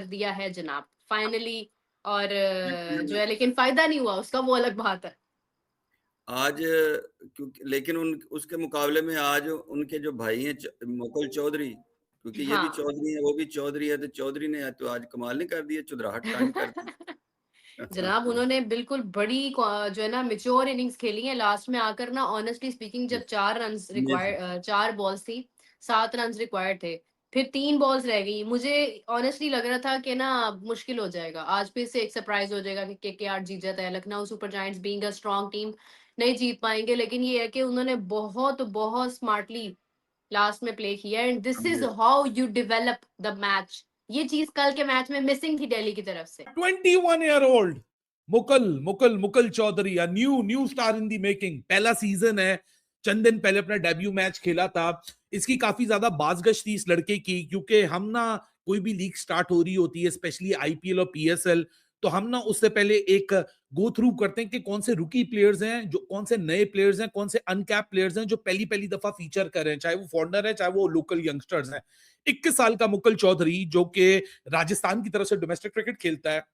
दिया है जनाब फाइनली। और जो है लेकिन फायदा नहीं हुआ उसका, वो अलग बात है। आज क्योंकि लेकिन उन उसके मुकाबले में आज उनके जो भाई हैं मुकुल चौधरी, क्योंकि ये भी हाँ। चौधरी है वो भी चौधरी है, तो चौधरी ने तो आज कमाल नहीं कर दिया, चुदराहट कायम कर दी। जनाब उन्होंने बिल्कुल बड़ी जो है ना मेच्योर इनिंग्स खेली है लास्ट में आकर ना। ऑनेस्टली स्पीकिंग, जब 4 रन रिक्वायर्ड, 4 बॉल्स थी, 7 रन रिक्वायर्ड थे, फिर 3 बॉल्स रह गई, मुझे ऑनेस्टली लग रहा था कि ना मुश्किल हो जाएगा, आज फिर से एक सरप्राइज हो जाएगा कि केकेआर जीत जाता है। Lucknow super giants being a strong team नहीं जीत पाएंगे, लेकिन ये है कि उन्होंने बहुत बहुत स्मार्टली लास्ट में प्ले किया, and this is how you develop the match. ये चीज कल के मैच में मिसिंग थी दिल्ली की तरफ से। 21-year-old Mukul Choudhary, a new star in the making. पहला सीजन है, चंद दिन पहले अपना डेब्यू मैच खेला था। इसकी काफी ज्यादा बाजगश थी इस लड़के की, क्योंकि हम ना कोई भी लीग स्टार्ट हो रही होती है, स्पेशली आईपीएल और पीएसएल, तो हम ना उससे पहले एक गो थ्रू करते हैं कि कौन से रुकी प्लेयर्स हैं, जो कौन से नए प्लेयर्स हैं, कौन से अनकैप प्लेयर्स हैं जो पहली पहली दफा फीचर कर रहे हैं, चाहे वो फॉरनर है चाहे वो लोकल यंगस्टर्स हैं। 21 साल का मुकुल चौधरी, जो कि राजस्थान की तरफ से डोमेस्टिक क्रिकेट खेलता है,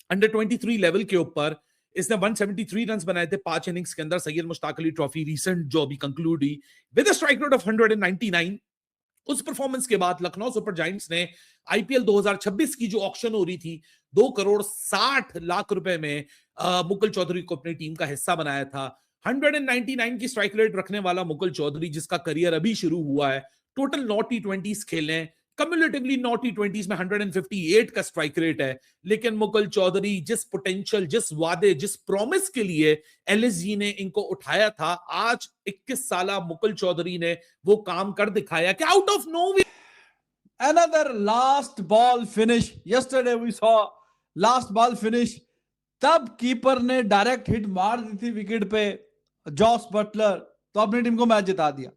अंडर 23 लेवल के ऊपर इसने 173 रन बनाए थे 5 इनिंग्स के अंदर। सैयद मुश्ताक अली ट्रॉफी रिसेंट जो अभी कंक्लूड हुई विद स्ट्राइक रेट ऑफ 199। उस परफॉर्मेंस के बाद लखनऊ सुपर जायंट्स ने आईपीएल 2026 की जो ऑक्शन हो रही थी 2 करोड़ 60 लाख रुपए में मुकुल चौधरी को अपनी टीम का हिस्सा बनाया था। 199 की स्ट्राइक रेट रखने वाला मुकुल चौधरी, जिसका करियर अभी शुरू हुआ है, टोटल 9 टी20 खेले, कम्युलेटिवली 9 टी20 में 158 का स्ट्राइक रेट है। लेकिन मुकुल चौधरी जिस पोटेंशियल, जिस वादे, जिस प्रॉमिस के लिए एलएसजी ने इनको उठाया था, आज 21 साला मुकुल चौधरी ने वो काम कर दिखाया कि out of nowhere. Another last ball finish. Yesterday we saw last ball finish. तब कीपर ने डायरेक्ट हिट मार दी थी विकेट पे, जॉस बटलर, तो अपनी टीम को मैच जिता दिया।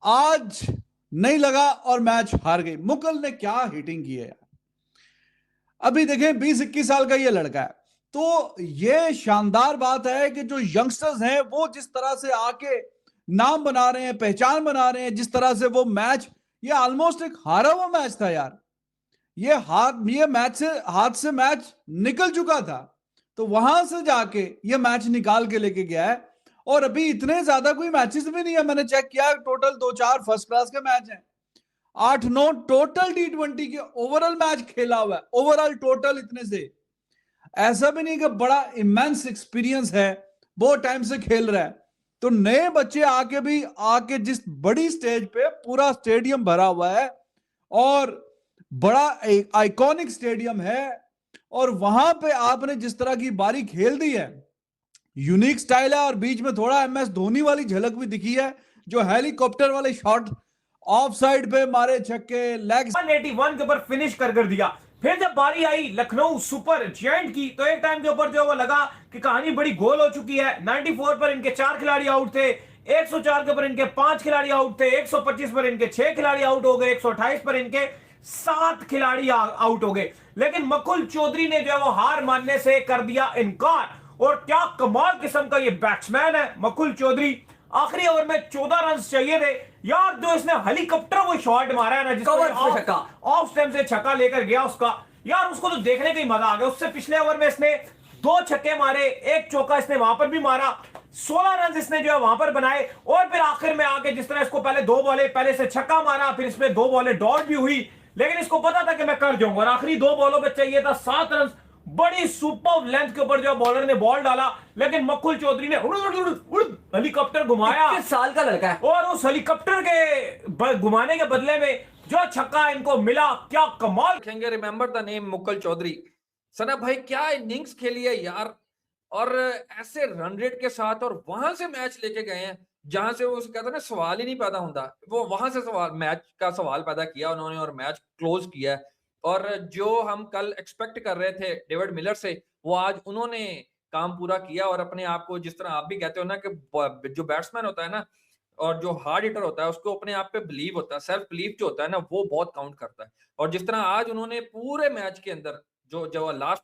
आज नहीं लगा और मैच हार गई। मुकुल ने क्या हिटिंग की है यार। अभी देखें 20-21 साल का ये लड़का है, तो ये शानदार बात है कि जो यंगस्टर्स हैं वो जिस तरह से आके नाम बना रहे हैं, पहचान बना रहे हैं, जिस तरह से वो मैच, ये ऑलमोस्ट एक हारा हुआ मैच था यार। ये मैच से हाथ से मैच निकल चुका था, तो वहां से जाके ये मैच निकाल के लेके गया है। और अभी इतने ज्यादा कोई मैचेस भी नहीं है, मैंने चेक किया, टोटल 2-4 फर्स्ट क्लास के मैच हैं, 8-9 टोटल टी20 के ओवरऑल मैच खेला हुआ है। ओवरऑल टोटल इतने से, ऐसा भी नहीं कि बड़ा इमेंस एक्सपीरियंस है, बहुत टाइम से खेल रहा है। तो नए बच्चे आके जिस बड़ी स्टेज पे, पूरा स्टेडियम भरा हुआ है और बड़ा आइकॉनिक स्टेडियम है, और वहां पे आपने जिस तरह की बारी खेल दी है, यूनिक स्टाइल है। और बीच में थोड़ा एमएस धोनी वाली झलक भी दिखी है, जो हेलीकॉप्टर वाले शॉट ऑफ साइड पे मारे छक्के, लेग 181 के ऊपर फिनिश कर दिया। फिर जब बारी आई लखनऊ सुपर जायंट की, तो एक टाइम के ऊपर जो वो लगा कि कहानी बड़ी गोल हो चुकी है। 94 पर इनके 4 खिलाड़ी आउट थे, 104 के ऊपर इनके 5 खिलाड़ी आउट थे, 125 पर इनके 6 खिलाड़ी आउट हो गए, 128 पर इनके 7 खिलाड़ी आउट हो गए। लेकिन मुकुल चौधरी ने जो है वो हार मानने से कर दिया इनकार। और क्या कमाल किस्म का ये बैट्समैन है मुकुल चौधरी। आखिरी ओवर में 14 रन चाहिए थे यार, जो इसने हेलीकॉप्टर वो शॉट मारा है ना, जिसको ऑफ स्टंप से छक्का लेकर गया उसका, यार उसको तो देखने का ही मजा आ गया। उससे पिछले ओवर में इसने 2 छक्के मारे, 1 चौका इसने वहां पर भी मारा, 16 रन इसने जो है वहां पर बनाए। और फिर आखिर में आके जिस तरह इसको पहले 2 बॉलें, पहले से छक्का मारा, फिर इसमें 2 बॉलें डॉट भी हुई, लेकिन इसको पता था कि मैं कर जाऊंगा, और आखिरी 2 बॉलों पे चाहिए था 7 रन। बड़ी सुपर लेंथ के ऊपर जो बॉलर ने बॉल डाला, लेकिन मुकुल चौधरी ने हेलीकॉप्टर घुमाया। 21 साल का लड़का है, और उस हेलीकॉप्टर के घुमाने के बदले में जो छक्का इनको मिला, क्या कमाल। Remember the name Mukul Choudhary. Sana भाई क्या इनिंग्स खेली है यार, और ऐसे रन रेट के साथ, और वहां से मैच लेके गए हैं जहां से वो कहते हैं ना सवाल ही नहीं पैदा होता, वो वहां से मैच का सवाल पैदा किया उन्होंने और मैच क्लोज किया है। और जो हम कल एक्सपेक्ट कर रहे थे डेविड मिलर से, वो आज उन्होंने काम पूरा किया। और अपने आप को, जिस तरह आप भी कहते हो ना कि जो बैट्समैन होता है ना और जो हार्ड हिटर होता है, उसको अपने आप पे बिलीव होता है, सेल्फ बिलीव जो होता है ना, वो बहुत काउंट करता है। और जिस तरह आज उन्होंने पूरे मैच के अंदर जो लास्ट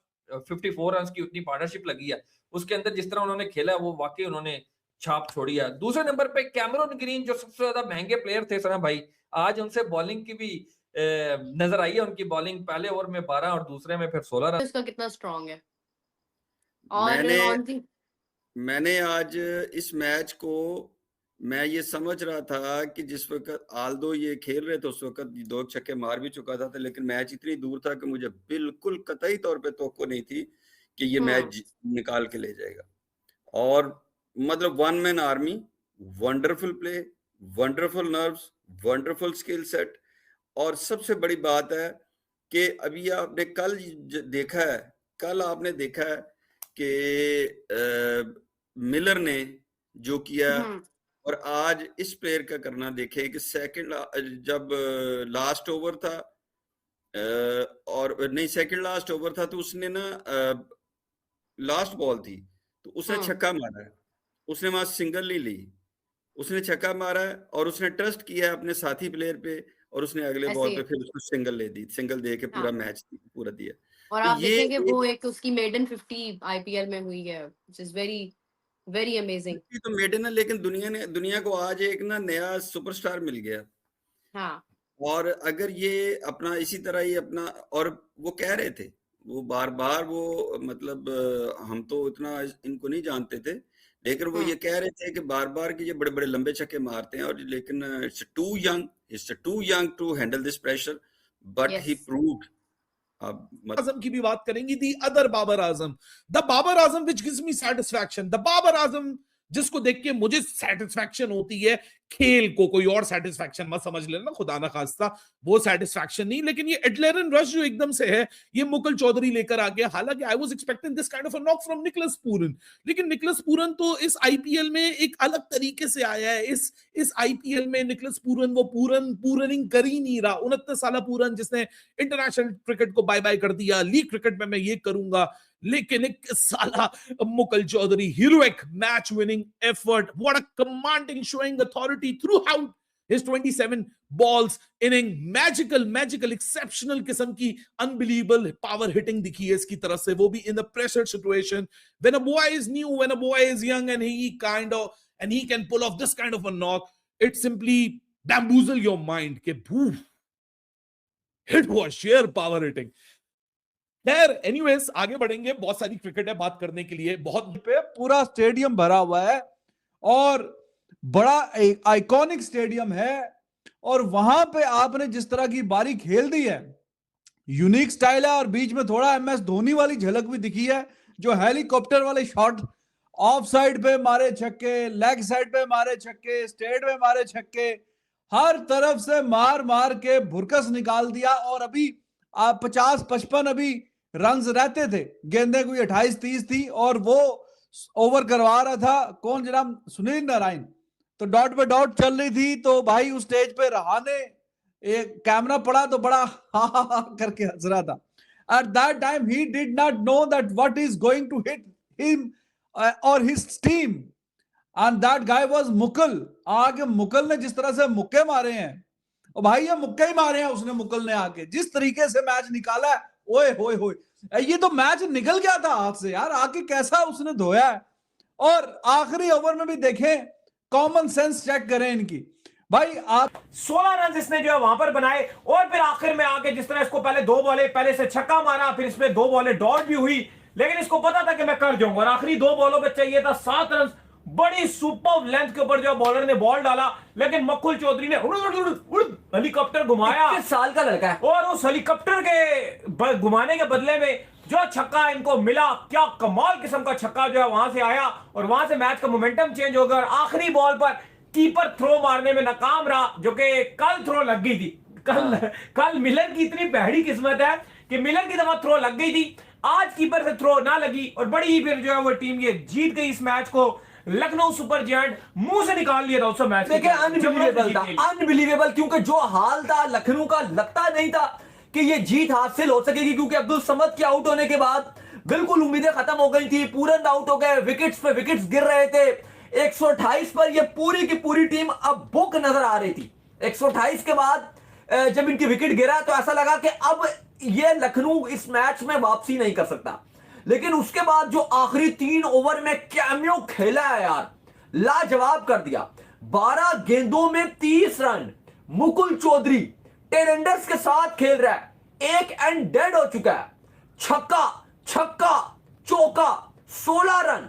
54 रन की उतनी पार्टनरशिप लगी है, उसके अंदर जिस तरह उन्होंने खेला, वो वाकई उन्होंने छाप छोड़ी है। दूसरे नंबर पे कैमरून ग्रीन, जो सबसे ज्यादा महंगे प्लेयर थे सना भाई, आज उनसे बॉलिंग की भी नजर आई है उनकी बॉलिंग। पहले ओवर में 12 और दूसरे में फिर 16 रन। इसका कितना स्ट्रांग है। और मैंने मैंने आज इस मैच को मैं ये समझ रहा था कि जिस वक्त आल्दो ये खेल रहे थे उस वक्त 2 छक्के मार भी चुका था, लेकिन मैच इतनी दूर था कि मुझे बिल्कुल कतई तौर पे तवक्को नहीं थी कि ये मैच निकाल के ले जाएगा। और मतलब one man army, wonderful play, wonderful nerves, wonderful skill set. और सबसे बड़ी बात है कि अभी आपने कल आपने देखा है कि मिलर ने जो किया और आज इस प्लेयर का करना देखें कि जब लास्ट ओवर था और नहीं सेकंड लास्ट ओवर था तो उसने ना लास्ट बॉल थी तो उसने छक्का मारा है, उसने वहां सिंगल नहीं ली, उसने छक्का मारा है और उसने ट्रस्ट किया है अपने साथी प्लेयर पे और उसने अगले बॉल पे फिर उसको सिंगल दे के पूरा मैच पूरा दिया। और तो आप ये देखेंगे वो एक उसकी मेडन 50 आईपीएल में हुई है, which is very very amazing. तो मेडन है, लेकिन दुनिया को आज एक ना नया सुपरस्टार मिल गया। हाँ, और अगर ये अपना इसी तरह ही अपना, और वो कह रहे थे वो बार बार वो मतलब हम तो इतना इनको नहीं जानते थे, लेकिन वो ये कह रहे थे कि बार बार कि ये बड़े बड़े लंबे छक्के मारते हैं और लेकिन it's too young to handle this pressure, but he proved. Azam की भी बात करेंगी, the other Babar Azam, the Babar Azam which gives me satisfaction, the Babar Azam जिसको देख के मुझे सेटिस्फैक्शन होती है। खेल को कोई और सेटिस्फैक्शन मत समझ लेना, खुदा ना खास्ता वो सेटिस्फैक्शन नहीं, लेकिन ये एडलेरन रश जो एकदम से है ये मुकुल चौधरी लेकर आ गया। हालांकि I was expecting this kind of a knock from Nicholas Pooran, लेकिन निकोलस पूरन तो इस आईपीएल में एक अलग तरीके से आया है। इस आईपीएल में निकोलस पूरन वो पूरनिंग कर ही नहीं रहा। 29 साल पूरन जिसने इंटरनेशनल क्रिकेट को बाय बाय कर दिया, लीग क्रिकेट में मैं ये करूंगा, लेकिन एक साला Mukul Chaudhary heroic match winning effort, what a commanding showing authority throughout his 27 balls inning, magical exceptional किस्म की unbelievable power hitting दिखी है इसकी तरफ से, वो भी in the pressure situation when a boy is new, when a boy is young and he can pull off this kind of a knock, it simply bamboozle your mind के boof, it was sheer power hitting। खैर anyways आगे बढ़ेंगे, बहुत सारी cricket है बात करने के लिए। बहुत पे पूरा स्टेडियम भरा हुआ है और बड़ा आइकॉनिक स्टेडियम है और वहां पे आपने जिस तरह की बारी खेल दी है, यूनिक स्टाइल है और बीच में थोड़ा एमएस धोनी वाली झलक भी दिखी है, जो हेलीकॉप्टर वाले शॉट, ऑफ साइड पे मारे छक्के, लेग साइड पे मारे छक्के, स्टेट में मारे छक्के, हर तरफ से मार के भुरकस निकाल दिया। और अभी 50-55 अभी रन्स रहते थे, गेंदे कोई 28-30 थी और वो ओवर करवा रहा था कौन जनाब, सुनील नारायण, तो डॉट पे डॉट चल रही थी। तो भाई उस स्टेज पे रहाने एक कैमरा पड़ा तो बड़ा हा करके हंस रहा था। At that time he did not know that what is going to hit him और his team and that guy was Mukul. आगे मुकुल ने जिस तरह से मुक्के मारे हैं, और भाई ये मुक्के ही मारे हैं उसने, मुकुल ने आके जिस तरीके से मैच निकाला है, ओए होए होए, ये तो मैच निकल गया था हाथ से यार, आके कैसा उसने धोया है। और आखिरी ओवर में भी देखें, कॉमन सेंस चेक करें इनकी भाई। आप 16 रन इसने जो है वहां पर बनाए और फिर आखिर में आके जिस तरह इसको पहले 2 बॉलें पहले से छक्का मारा, फिर इसमें 2 बॉलें डॉट भी हुई, लेकिन इसको पता था कि मैं कर जाऊंगा और आखिरी 2 बॉलों पे चाहिए था 7 रन। बड़ी सुपर लेंथ के ऊपर जो बॉलर ने बॉल डाला, लेकिन मुकुल चौधरी ने हेलीकॉप्टर घुमाया। 21 साल का लड़का है और उस हेलीकॉप्टर के घुमाने के बदले में जो छक्का इनको मिला, क्या कमाल किस्म का छक्का जो है वहां से आया और वहां से मैच का मोमेंटम चेंज हो गया। और आखिरी बॉल पर कीपर थ्रो मारने में नाकाम रहा, जो कि कल थ्रो लग गई थी। कल मिलर की इतनी बहरी किस्मत है कि मिलर की दफा थ्रो लग गई थी, आज कीपर से थ्रो ना लगी और बड़ी ही फिर जो है वो टीम ये जीत गई इस मैच को। लखनऊ सुपर जायंट मुंह से निकाल लिया था उस मैच। देखिए अनबिलीवेबल था, अनबिलीवेबल, क्योंकि जो हाल था लखनऊ का, लगता नहीं था कि ये जीत हासिल हो सकेगी, क्योंकि अब्दुल समद के आउट होने के बाद बिल्कुल उम्मीदें खत्म हो गई थी। पूरन आउट हो गए, विकेट्स पे विकेट्स गिर रहे थे। 128 पर ये पूरी की पूरी टीम अब बुक नजर आ रही थी। 128 के बाद जब इनकी विकेट गिरा तो ऐसा लगा कि अब ये लखनऊ इस मैच में वापसी नहीं कर सकता। लेकिन उसके बाद जो आखिरी 3 ओवर में कैमियो खेला है यार, लाजवाब कर दिया। 12 गेंदों में 30 रन, मुकुल चौधरी टेरेंडर्स के साथ खेल रहा है, एक एंड डेड हो चुका है, छक्का छक्का चौका 16 रन,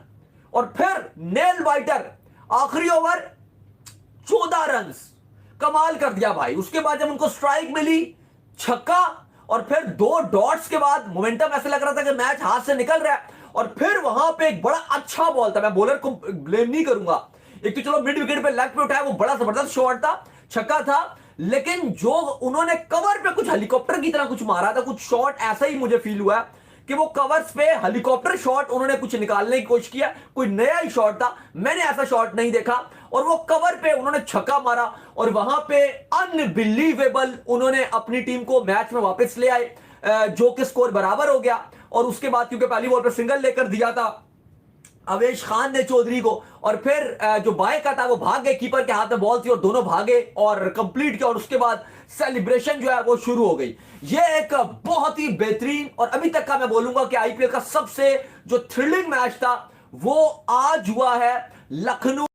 और फिर नेल बाइटर आखिरी ओवर 14 रन, कमाल कर दिया भाई। उसके बाद जब उनको स्ट्राइक मिली, छक्का, और फिर 2 डॉट्स के बाद मोमेंटम ऐसे लग रहा था कि मैच हाथ से निकल रहा है, और फिर वहां पे एक बड़ा अच्छा बॉल था, मैं बॉलर को ब्लेम नहीं करूंगा, एक तो चलो मिड विकेट पे लेग पे उठाया, वो बड़ा जबरदस्त शॉट था, छक्का था, लेकिन जो उन्होंने कवर पे कुछ हेलीकॉप्टर की तरह कुछ मारा था, कुछ शॉट ऐसा ही मुझे फील हुआ कि वो कवर्स पे हेलीकॉप्टर शॉट उन्होंने कुछ निकालने की कोशिश किया, कोई नया ही शॉट था, मैंने ऐसा शॉट नहीं देखा, और वो कवर पे उन्होंने छक्का मारा, और वहां पे अनबिलीवेबल उन्होंने अपनी टीम को मैच में वापस ले आए, जो कि स्कोर बराबर हो गया। और उसके बाद क्योंकि पहली बॉल पे सिंगल लेकर दिया था अवेश खान ने चौधरी को, और फिर जो बाएं का था वो भाग गए, कीपर के हाथ में बॉल थी और दोनों भागे और कंप्लीट किया, और उसके बाद सेलिब्रेशन जो है वो शुरू हो गई। ये एक बहुत ही बेहतरीन, और अभी तक का मैं बोलूंगा कि आईपीएल का सबसे जो थ्रिलिंग मैच था वो आज हुआ है लखनऊ